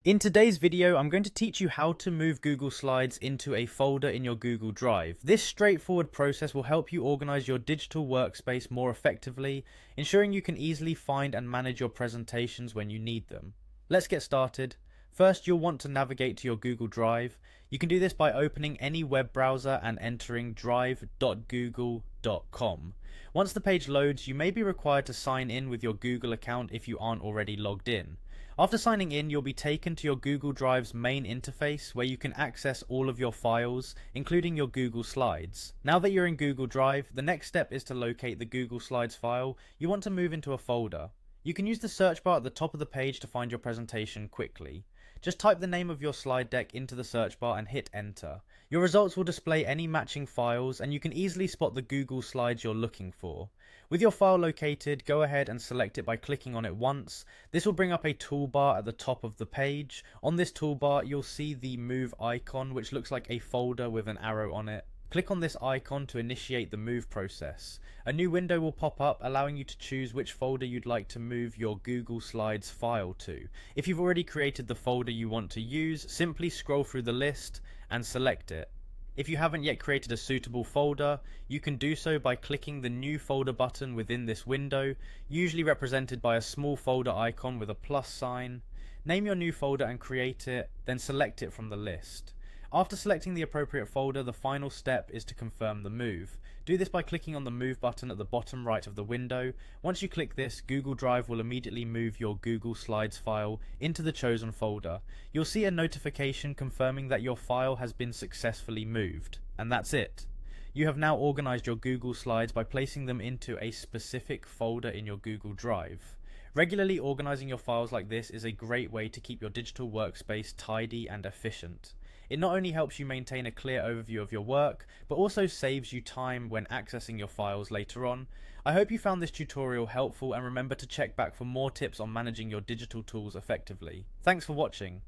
In today's video, I'm going to teach you how to move Google Slides into a folder in your Google Drive. This straightforward process will help you organize your digital workspace more effectively, ensuring you can easily find and manage your presentations when you need them. Let's get started. First, you'll want to navigate to your Google Drive. You can do this by opening any web browser and entering drive.google.com. Once the page loads, you may be required to sign in with your Google account if you aren't already logged in. After signing in, you'll be taken to your Google Drive's main interface where you can access all of your files, including your Google Slides. Now that you're in Google Drive, the next step is to locate the Google Slides file you want to move into a folder. You can use the search bar at the top of the page to find your presentation quickly. Just type the name of your slide deck into the search bar and hit enter. Your results will display any matching files, and you can easily spot the Google Slides you're looking for. With your file located, go ahead and select it by clicking on it once. This will bring up a toolbar at the top of the page. On this toolbar, you'll see the move icon, which looks like a folder with an arrow on it. Click on this icon to initiate the move process. A new window will pop up, allowing you to choose which folder you'd like to move your Google Slides file to. If you've already created the folder you want to use, simply scroll through the list and select it. If you haven't yet created a suitable folder, you can do so by clicking the new folder button within this window, usually represented by a small folder icon with a plus sign. Name your new folder and create it, then select it from the list. After selecting the appropriate folder, the final step is to confirm the move. Do this by clicking on the move button at the bottom right of the window. Once you click this, Google Drive will immediately move your Google Slides file into the chosen folder. You'll see a notification confirming that your file has been successfully moved. And that's it. You have now organized your Google Slides by placing them into a specific folder in your Google Drive. Regularly organizing your files like this is a great way to keep your digital workspace tidy and efficient. It not only helps you maintain a clear overview of your work, but also saves you time when accessing your files later on. I hope you found this tutorial helpful, and remember to check back for more tips on managing your digital tools effectively. Thanks for watching.